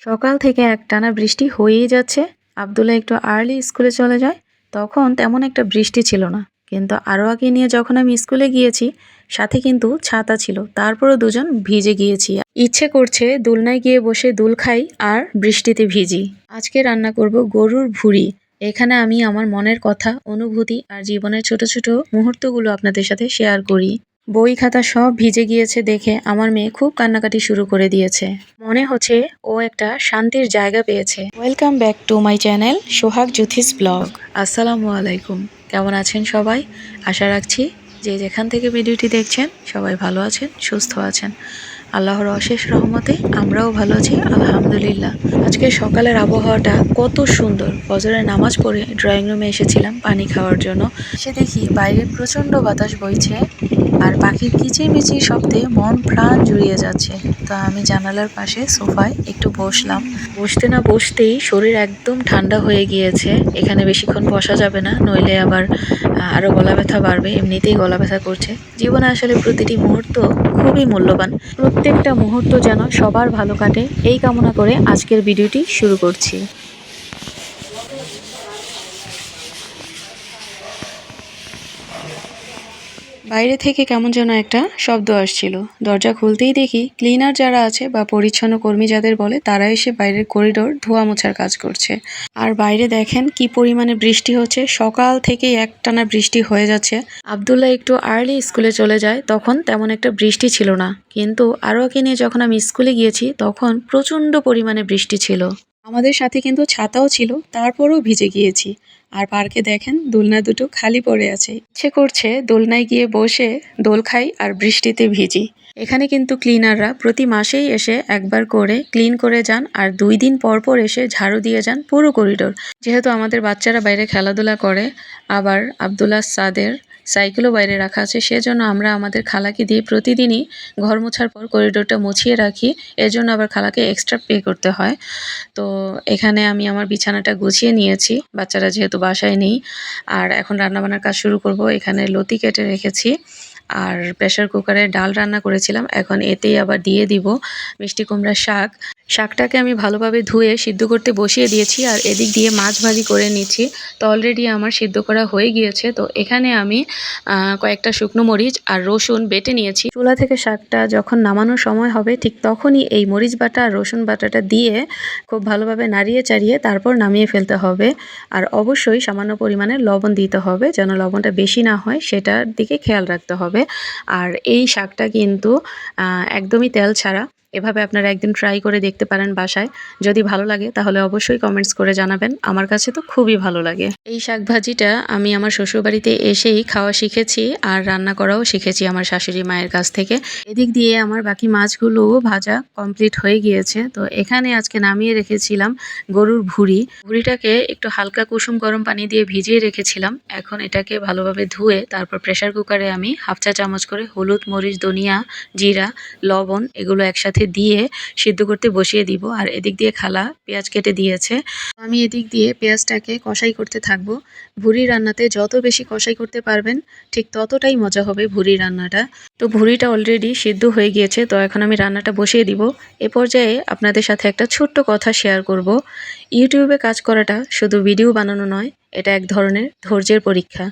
সকাল থেকে একটানা বৃষ্টি হয়েই যাচ্ছে। আব্দুল্লাহ একটু আর্লি স্কুলে চলে যায়। তখন তেমন একটা বৃষ্টি ছিল না। কিন্তু আরও আগে নিয়ে যখন আমি স্কুলে গিয়েছি, সাথে কিন্তু ছাতা ছিল। তারপরও দুজন ভিজে গিয়েছি। ইচ্ছে করছে দোলনায় গিয়ে বসে দোল খাই আর বৃষ্টিতে ভিজি। আজকে রান্না করব গরুর ভুঁড়ি। এখানে আমি আমার মনের কথা, অনুভূতি আর জীবনের ছোট ছোট মুহূর্তগুলো আপনাদের সাথে শেয়ার করি। বই খাতা সব ভিজে গিয়েছে দেখে আমার মেয়ে খুব কান্নাকাটি শুরু করে দিয়েছে। মনে হচ্ছে ও একটা শান্তির জায়গা পেয়েছে। Welcome back to my channel Sohag Jyotish blog. আসসালামু আলাইকুম। কেমন আছেন সবাই? আশা রাখছি যে যেখান থেকে ভিডিওটি দেখছেন সবাই ভালো আছেন, সুস্থ আছেন। আল্লাহর অশেষ রহমতে আমরাও ভালো আছি আলহামদুলিল্লাহ। আজকে সকালের আবহাওয়াটা কত সুন্দর। ফজরের নামাজ পড়ে ড্রয়িং রুমে এসেছিলাম পানি খাওয়ার জন্য। সে দেখি বাইরে প্রচণ্ড বাতাস বইছে আর পাখির কিচিরমিচির শব্দে মন প্রাণ জুড়িয়ে যাচ্ছে। তো আমি জানালার পাশে সোফায় একটু বসলাম। বসতে না বসতেই শরীর একদম ঠান্ডা হয়ে গিয়েছে। এখানে বেশিক্ষণ বসা যাবে না, নইলে আবার আরও গলা ব্যথা বাড়বে। এমনিতেই গলা ব্যথা করছে। জীবনে আসলে প্রতিটি মুহূর্ত খুবই মূল্যবান। প্রত্যেকটা মুহূর্ত যেন সবার ভালো কাটে, এই কামনা করে আজকের ভিডিওটি শুরু করছি। বাইরে থেকে কেমন যেন একটা শব্দ আসছিল। দরজা খুলতেই দেখি ক্লিনার যারা আছে বা পরিচ্ছন্ন কর্মী যাদের বলে, তারা এসে বাইরের করিডোর ধোয়া মোছার কাজ করছে। আর বাইরে দেখেন কি পরিমাণে বৃষ্টি হচ্ছে। সকাল থেকেই একটানা বৃষ্টি হয়ে যাচ্ছে। আব্দুল্লাহ একটু আর্লি স্কুলে চলে যায়, তখন তেমন একটা বৃষ্টি ছিল না। কিন্তু আরও আগে নিয়ে যখন আমি স্কুলে গিয়েছি তখন প্রচণ্ড পরিমাণে বৃষ্টি ছিল। আমাদের সাথে কিন্তু ছাতাও ছিল, তারপরও ভিজে গিয়েছি। আর পার্কে দেখেন দোলনা দুটো খালি পড়ে আছে। ইচ্ছে করছে দোলনায় গিয়ে বসে দোল খাই আর বৃষ্টিতে ভিজি। এখানে কিন্তু ক্লিনাররা প্রতি মাসেই এসে একবার করে ক্লিন করে যান আর 2 দিন পর পর এসে ঝাড়ু দিয়ে যান পুরো করিডোর। যেহেতু আমাদের বাচ্চারা বাইরে খেলাধুলা করে, আবার আব্দুল্লাহ সাদের সাইকেলও বাইরে রাখা আছে, সেজন্য আমরা আমাদের খালাকে দিয়ে প্রতিদিনই ঘর মোছার পর করিডোরটা মুছিয়ে রাখি। এর জন্য আবার খালাকে এক্সট্রা পে করতে হয়। তো এখানে আমি আমার বিছানাটা গুছিয়ে নিয়েছি, বাচ্চারা যেহেতু বাসায় নেই। আর এখন রান্নাবান্নার কাজ শুরু করব। এখানে লতি কেটে রেখেছি আর প্রেসার কুকারে ডাল রান্না করেছিলাম, এখন এতেই আবার দিয়ে দিব মিষ্টি কুমড়ার শাক। শাকটাকে আমি ভালোভাবে ধুয়ে সিদ্ধ করতে বসিয়ে দিয়েছি আর এদিক দিয়ে মাছ ভাজি করে নিচ্ছি। তো অলরেডি আমার সিদ্ধ করা হয়ে গিয়েছে। তো এখানে আমি কয়েকটা শুকনো মরিচ আর রসুন বেটে নিয়েছি। চুলা থেকে শাকটা যখন নামানোর সময় হবে ঠিক তখনই এই মরিচ বাটা আর রসুন বাটাটা দিয়ে খুব ভালোভাবে নাড়িয়ে চাড়িয়ে তারপর নামিয়ে ফেলতে হবে। আর অবশ্যই সামান্য পরিমাণে লবণ দিতে হবে, যেন লবণটা বেশি না হয় সেটার দিকে খেয়াল রাখতে হবে। আর এই শাকটা কিন্তু একদমই তেল ছাড়া। এভাবে আপনারা একদিন ট্রাই করে দেখতে পারেন বাসায়। যদি ভালো লাগে তাহলে অবশ্যই কমেন্টস করে জানাবেন। আমার কাছে তো খুবই ভালো লাগে। এই শাক ভাজিটা আমি আমার শ্বশুরবাড়িতে এসেই খাওয়া শিখেছি আর রান্না করাও শিখেছি আমার শাশুড়ি মায়ের কাছ থেকে। এদিক দিয়ে আমার বাকি মাছগুলো ভাজা কমপ্লিট হয়ে গিয়েছে। তো এখানে আজকে নামিয়ে রেখেছিলাম গরুর ভুঁড়ি। ভুঁড়িটাকে একটু হালকা কুসুম গরম পানি দিয়ে ভিজিয়ে রেখেছিলাম। এখন এটাকে ভালোভাবে ধুয়ে তারপর প্রেসার কুকারে আমি 1/2 চা চামচ করে হলুদ, মরিচ, ধনিয়া, জিরা, লবণ এগুলো একসাথে দিয়ে সিদ্ধ করতে বসিয়ে দিব। আর এদিক দিয়ে খালা পেঁয়াজ কেটে দিয়েছে। আমি এদিক দিয়ে পেঁয়াজটাকে কষাই করতে থাকবো। ভুঁড়ি রান্নাতে যত বেশি কষাই করতে পারবেন ঠিক ততটাই মজা হবে ভুঁড়ি রান্নাটা। তো ভুঁড়িটা অলরেডি সিদ্ধ হয়ে গিয়েছে। তো এখন আমি রান্নাটা বসিয়ে দিব। এ পর্যায়ে আপনাদের সাথে একটা ছোট্ট কথা শেয়ার করব। ইউটিউবে কাজ করাটা শুধু ভিডিও বানানো নয়, এটা এক ধরনের ধৈর্যের পরীক্ষা।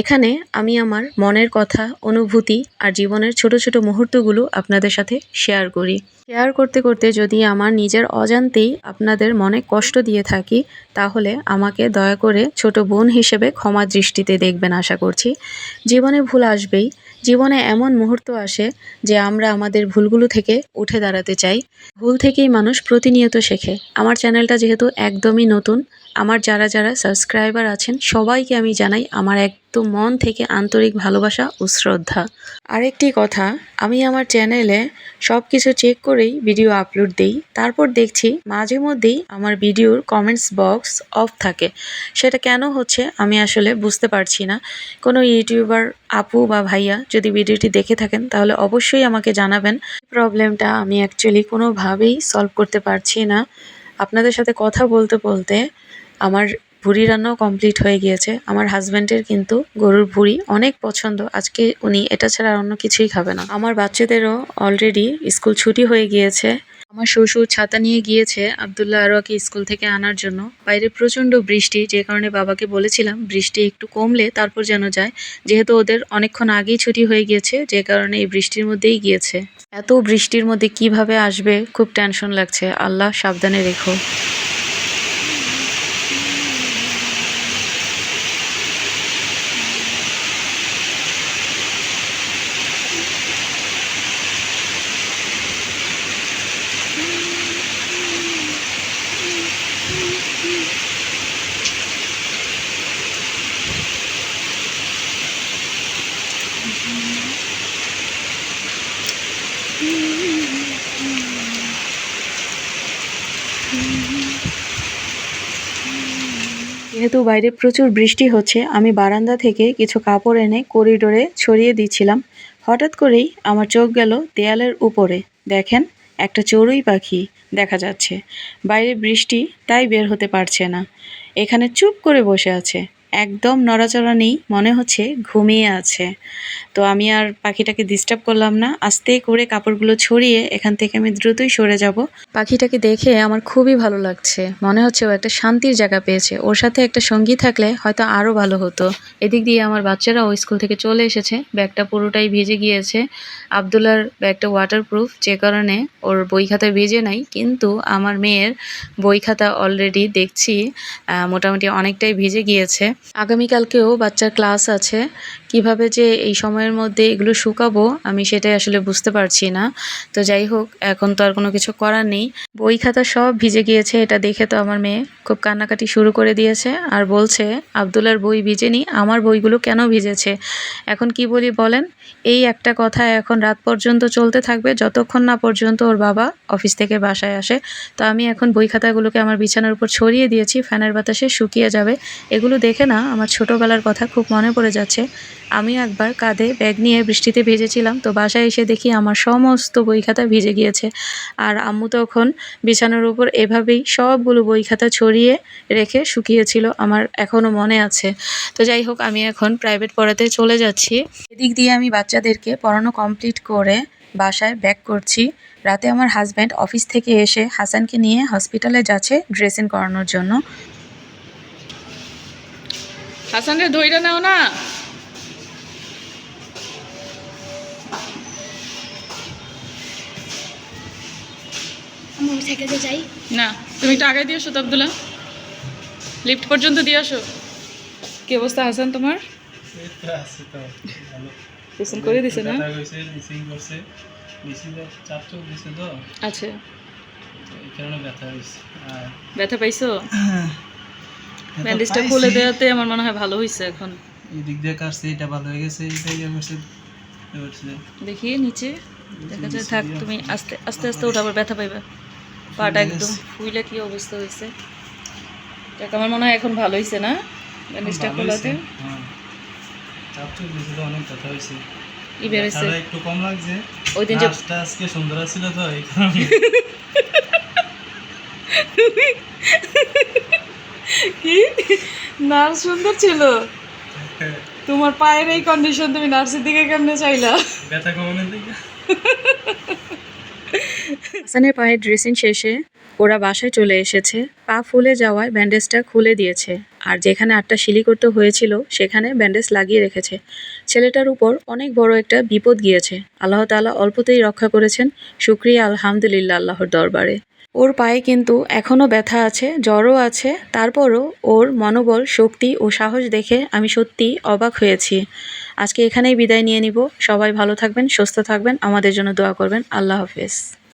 এখানে আমি আমার মনের কথা, অনুভূতি আর জীবনের ছোট ছোট মুহূর্তগুলো আপনাদের সাথে শেয়ার করি। শেয়ার করতে করতে যদি আমার নিজের অজান্তেই আপনাদের মনে কষ্ট দিয়ে থাকি, তাহলে আমাকে দয়া করে ছোট বোন হিসেবে ক্ষমা দৃষ্টিতে দেখবেন আশা করছি। জীবনে ভুল আসবেই। জীবনে এমন মুহূর্ত আসে যে আমরা আমাদের ভুলগুলো থেকে উঠে দাঁড়াতে চাই। ভুল থেকেই মানুষ প্রতিনিয়ত শেখে। আমার চ্যানেলটা যেহেতু একদমই নতুন, আমার যারা যারা সাবস্ক্রাইবার আছেন সবাইকে আমি জানাই আমার একদম মন থেকে আন্তরিক ভালোবাসা ও শ্রদ্ধা। আরেকটি কথা, আমি আমার চ্যানেলে সব কিছু চেক করেই ভিডিও আপলোড দেই। তারপর দেখছি মাঝে মধ্যেই আমার ভিডিওর কমেন্টস বক্স অফ থাকে। সেটা কেন হচ্ছে আমি আসলে বুঝতে পারছি না। কোনো ইউটিউবার আপু বা ভাইয়া যদি ভিডিওটি দেখে থাকেন তাহলে অবশ্যই আমাকে জানাবেন। প্রবলেমটা আমি অ্যাকচুয়ালি কোনোভাবেই সলভ করতে পারছি না। আপনাদের সাথে কথা বলতে বলতে আমার ভুঁড়ি রান্নাও কমপ্লিট হয়ে গিয়েছে। আমার হাজব্যান্ডের কিন্তু গরুর ভুঁড়ি অনেক পছন্দ। আজকে উনি এটা ছাড়া আর অন্য কিছুই খাবে না। আমার বাচ্চাদেরও অলরেডি স্কুল ছুটি হয়ে গিয়েছে। আমার শ্বশুর ছাতা নিয়ে গিয়েছে আব্দুল্লাহ আরোয়াকে স্কুল থেকে আনার জন্য। বাইরে প্রচণ্ড বৃষ্টি, যে কারণে বাবাকে বলেছিলাম বৃষ্টি একটু কমলে তারপর যেন যায়, যেহেতু ওদের অনেকক্ষণ আগেই ছুটি হয়ে গিয়েছে, যে কারণে এই বৃষ্টির মধ্যেই গিয়েছে। এত বৃষ্টির মধ্যে কিভাবে আসবে, খুব টেনশন লাগছে। আল্লাহ সাবধানে রেখো। যেহেতু বাইরে প্রচুর বৃষ্টি হচ্ছে, আমি বারান্দা থেকে কিছু কাপড় এনে করিডোরে ছড়িয়ে দিচ্ছিলাম। হঠাৎ করেই আমার চোখ গেল দেয়ালের উপরে। দেখেন, একটা চড়ুই পাখি দেখা যাচ্ছে। বাইরে বৃষ্টি, তাই বের হতে পারছে না। এখানে চুপ করে বসে আছে, একদম নড়াচড়া নেই, মনে হচ্ছে ঘুমিয়ে আছে। তো আমি আর পাখিটাকে ডিস্টার্ব করলাম না, আস্তে করে কাপড়গুলো ছড়িয়ে এখান থেকে আমি দ্রুতই সরে যাব। পাখিটাকে দেখে আমার খুবই ভালো লাগছে, মনে হচ্ছে ও একটা শান্তির জায়গা পেয়েছে। ওর সাথে একটা সঙ্গী থাকলে হয়তো আরও ভালো হতো। এদিক দিয়ে আমার বাচ্চারাও স্কুল থেকে চলে এসেছে, ব্যাগটা পুরোটাই ভিজে গিয়েছে। আবদুল্লার ব্যাগটা ওয়াটারপ্রুফ, যে কারণে ওর বই খাতা ভিজে নাই, কিন্তু আমার মেয়ের বই খাতা অলরেডি দেখছি মোটামুটি অনেকটাই ভিজে গিয়েছে। আগামীকালকেও বাচ্চার ক্লাস আছে, কিভাবে যে এই সময়ের মধ্যে এগুলো শুকাবো আমি সেটাই আসলে বুঝতে পারছি না। তো যাই হোক, এখন তো আর কোনো কিছু করার নেই। বই খাতা সব ভিজে গিয়েছে, এটা দেখে তো আমার মেয়ে খুব কান্নাকাটি শুরু করে দিয়েছে, আর বলছে আবদুল্লার বই ভিজেনি, আমার বইগুলো কেন ভিজেছে। এখন কি বলি বলেন? এই একটা কথা এখন রাত পর্যন্ত চলতে থাকবে, যতক্ষণ না পর্যন্ত ওর বাবা অফিস থেকে বাসায় আসে। তো আমি এখন বই খাতাগুলোকে আমার বিছানার উপর ছড়িয়ে দিয়েছি, ফ্যানের বাতাসে শুকিয়ে যাবে। এগুলো দেখে না আমার ছোটোবেলার কথা খুব মনে পড়ে যাচ্ছে। আমি একবার কাঁধে ব্যাগ নিয়ে বৃষ্টিতে ভিজেছিলাম, তো বাসায় এসে দেখি আমার সমস্ত বই খাতা ভিজে গিয়েছে। আর আম্মু তখন বিছানার উপর এভাবেই সবগুলো বই খাতা ছড়িয়ে রেখে শুকিয়েছিল, আমার এখনও মনে আছে। তো যাই হোক, আমি এখন প্রাইভেট পড়াতে চলে যাচ্ছি। এদিক দিয়ে আমি বাচ্চাদেরকে পড়ানো কমপ্লিট করে বাসায় ব্যাক করছি। রাতে আমার হাজব্যান্ড অফিস থেকে এসে হাসানকে নিয়ে হসপিটালে যাচ্ছে ড্রেসিং করানোর জন্য। হাসানের দইটা নাও না। যাই না, তুমি একটু আগে দিয়ে আসো তো আব্দুল্লাহ, লিফট পর্যন্ত দিয়ে আসো। কি অবস্থা হাসান তোমার? ড্রেসিং করে দিছে না? আচ্ছা, ব্যথা পাইছো? ব্যান্ডেজটা খুলে দেওয়াতে আমার মনে হয় ভালো হয়েছে। এখন এদিক দিয়ে কাটছে, এটা ভালো হয়ে গেছে, এটাই আমার দেখি নিচে দেখা যায়। থাক, তুমি আস্তে আস্তে আস্তে ওটা আবার ব্যথা পাইবা। পাটা একদম ফুইলে কি অবস্থা হয়েছে। দেখ, আমার মনে হয় এখন ভালো হয়েছে না ব্যান্ডেজটা খোলাতে? অনেক ব্যথা হয়েছে, ই বেড়েছে একটু কম লাগছে। ওই দিন যে আজকে সুন্দর ছিল তো এই কারণে। কি নার্স সুন্দর ছিল? তোমার পায়ের এই কন্ডিশন, তুমি নার্সের দিকে কেমনে চাইলা? ব্যথা কমানোর দিকে। হাসানের পায়ের ড্রেসিং শেষে ওরা বাসায় চলে এসেছে। পা ফুলে যাওয়ায় ব্যান্ডেজটা খুলে দিয়েছে, আর যেখানে 8টা শিলি করতে হয়েছিল সেখানে ব্যান্ডেজ লাগিয়ে রেখেছে। ছেলেটার উপর অনেক বড় একটা বিপদ গিয়েছে, আল্লাহ তাআলা অল্পতেই রক্ষা করেছেন। শুকরিয়া আলহামদুলিল্লাহ আল্লাহর দরবারে। ওর পায়ে কিন্তু এখনও ব্যথা আছে, জ্বরও আছে, তারপরও ওর মনোবল, শক্তি ও সাহস দেখে আমি সত্যি অবাক হয়েছি। আজকে এখানেই বিদায় নিয়ে নিব। সবাই ভালো থাকবেন, সুস্থ থাকবেন, আমাদের জন্য দোয়া করবেন। আল্লাহ হাফেজ।